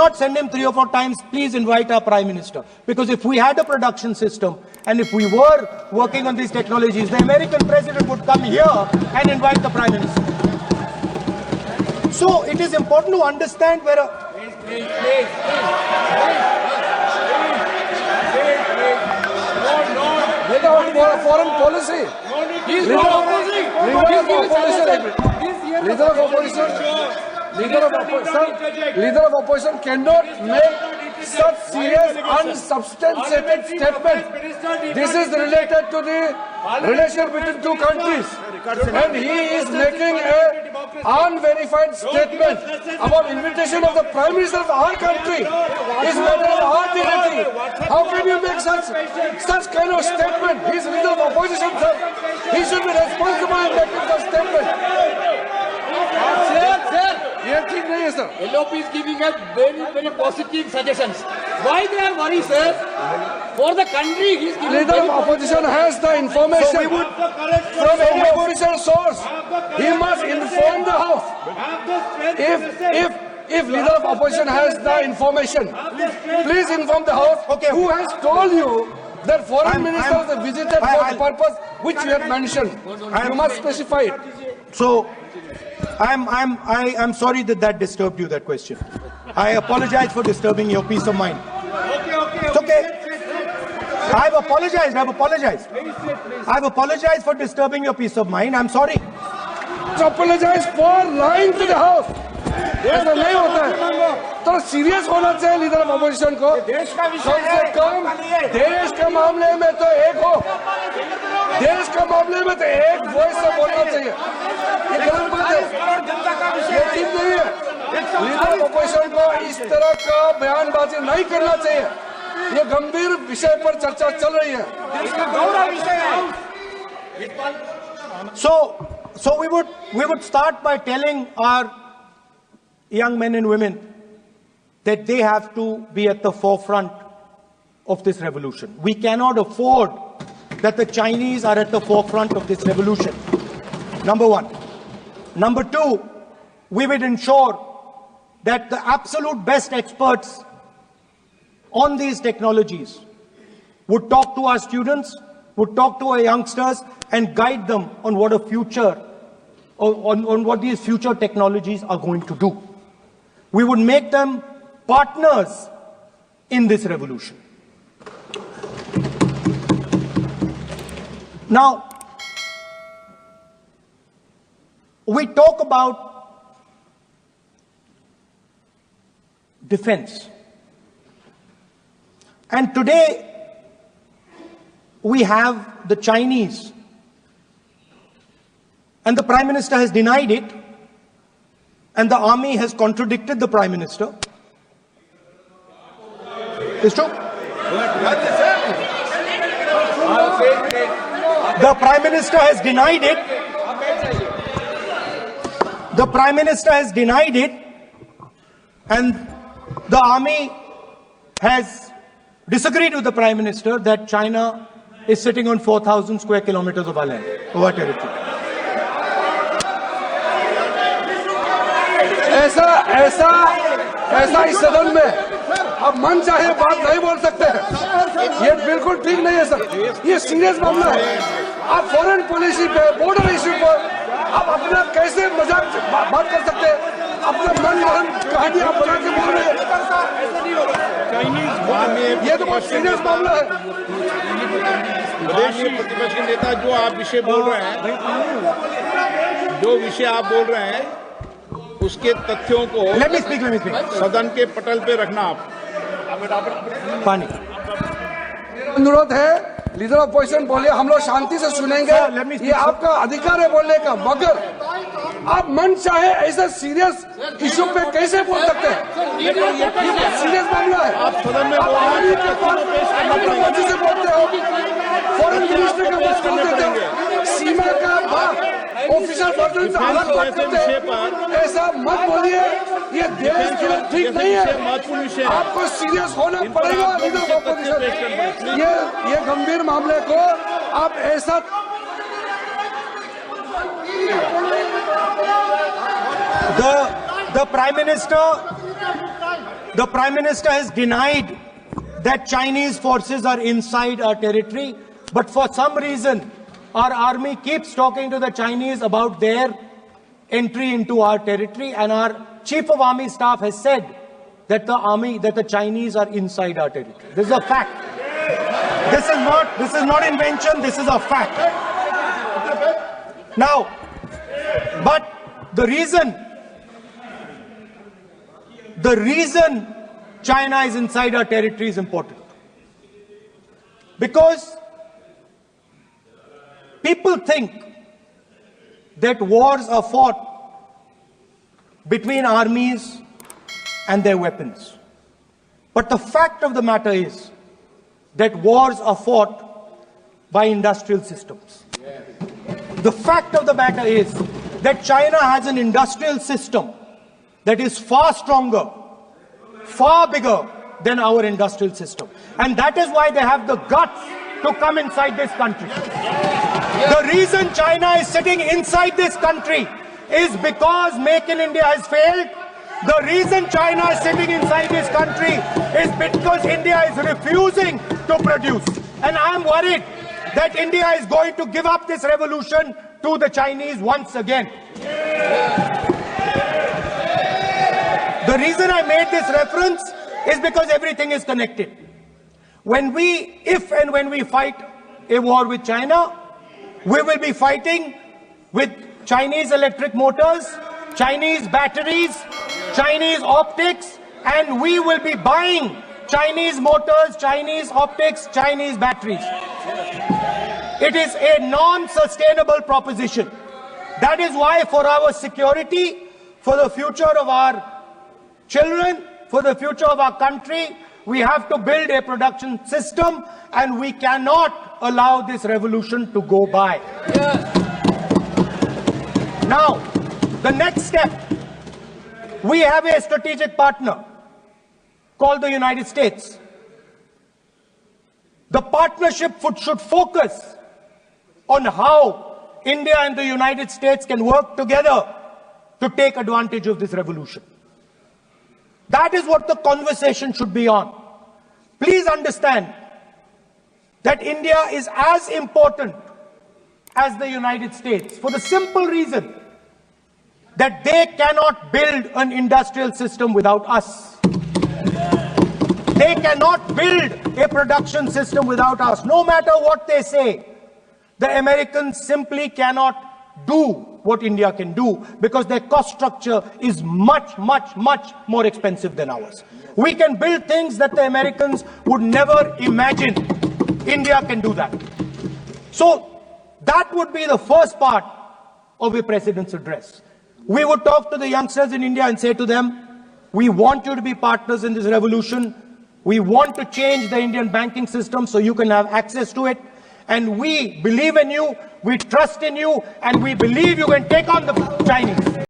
not send him 3 or 4 times, please invite our Prime Minister. Because if we had a production system and if we were working on these technologies, the American president would come here and invite the Prime Minister. So it is important to understand where a... Foreign policy. Leader of opposition cannot make such serious, unsubstantiated statement. This is related to the relation between two countries, and he is making an unverified statement about invitation of the Prime Minister of our country. Is matter of our dignity. How can you make such kind of statement? He is leader of opposition, sir. He should be responsible in making such statement. Sir, LOP is giving us very positive suggestions. Why they are worried, sir? For the country, he is giving. Leader of opposition has the information from any official source. He must inform the House. If leader of opposition has the information, please inform the House. Okay. Who has told you that foreign ministers have visited for the purpose which you have mentioned? You must specify it. So, I'm sorry that disturbed you, that question. I apologize for disturbing your peace of mind. It's okay. I've apologized. I've apologized for disturbing your peace of mind. I'm sorry. Apologize for lying to the House. ऐसा नहीं होता है. तो serious होना चाहिए leader of opposition को. कम से कम देश के मामले में तो एक हो. देश के मामले में तो एक वॉइस से बोलना चाहिए. ये गलत बात है. ये ठीक नहीं है. लीडर ऑफ अपोजिशन को इस तरह का बयानबाजी नहीं करना चाहिए. ये गंभीर विषय पर चर्चा चल रही है. So we would start by telling our young men and women that they have to be at the forefront of this revolution. We cannot afford that the Chinese are at the forefront of this revolution. Number one. Number two, we will ensure that the absolute best experts on these technologies would talk to our students, would talk to our youngsters and guide them on what a future, on what these future technologies are going to do. We would make them partners in this revolution. Now, we talk about defense. And today, we have the Chinese. And the Prime Minister has denied it. And the army has contradicted the Prime Minister. It's true. The Prime Minister has denied it. The Prime Minister has denied it. And the army has disagreed with the Prime Minister that China is sitting on 4,000 square kilometers of our land, of our territory. ऐसा इस सदन में अब मन चाहे बात नहीं बोल सकते हैं. ये बिल्कुल ठीक नहीं है सर. ये सीरियस मामला है. आप फॉरेन पॉलिसी पे, बॉर्डर इश्यू पर आप अपना कैसे मजाक बात कर सकते हैं? अपना मन कहानी आप बना के बोल रहे हैं. ये तो बहुत सीरियस मामला है. विदेशी प्रतिपक्ष के नेता जो आप विषय बोल रहे हैं, उसके तथ्यों को सदन के पटल पे रखना. आप पानी अनुरोध है, लीडर ऑफ अपोजिशन बोले, हम लोग शांति से सुनेंगे. ये आपका अधिकार है बोलने का, मगर आप मन चाहे ऐसा सीरियस इशू पे कैसे बोल सकते हैं? ये सीरियस मामला है. आप सदन में से बोलते हो, फॉरेन मिनिस्टर का बात बोलते हो, सीमा का बात ऑफिशियल पर्सन से अलग बात करते हैं. ऐसा मत बोलिए. ये देश के लिए ठीक नहीं है. आपको सीरियस होना पड़ेगा लीडर ऑफ अपोजिशन. ये गंभीर मामले को आप ऐसा the Prime Minister the Prime Minister has denied that Chinese forces are inside our territory, but for some reason, our army keeps talking to the Chinese about their entry into our territory, and our Chief of Army Staff has said that the Chinese are inside our territory. This is a fact. This is not invention, this is a fact. Now, but the reason China is inside our territory is important. Because people think that wars are fought between armies and their weapons. But the fact of the matter is that wars are fought by industrial systems. The fact of the matter is that China has an industrial system that is far stronger, far bigger than our industrial system. And that is why they have the guts to come inside this country. The reason China is sitting inside this country is because Make in India has failed. The reason China is sitting inside this country is because India is refusing to produce. And I'm worried that India is going to give up this revolution to the Chinese once again. The reason I made this reference is because everything is connected. If and when we fight a war with China, we will be fighting with Chinese electric motors, Chinese batteries, Chinese optics, and we will be buying Chinese motors, Chinese optics, Chinese batteries. It is a non-sustainable proposition. That is why for our security, for the future of our children, for the future of our country, we have to build a production system, and we cannot allow this revolution to go by. Now, the next step, we have a strategic partner called the United States. The partnership should focus on how India and the United States can work together to take advantage of this revolution. That is what the conversation should be on. Please understand that India is as important as the United States for the simple reason that they cannot build an industrial system without us. They cannot build a production system without us. No matter what they say, the Americans simply cannot do what India can do because their cost structure is much, much, much more expensive than ours. We can build things that the Americans would never imagine. India can do that. So that would be the first part of a president's address. We would talk to the youngsters in India and say to them, we want you to be partners in this revolution. We want to change the Indian banking system so you can have access to it. And we believe in you, we trust in you, and we believe you can take on the Chinese.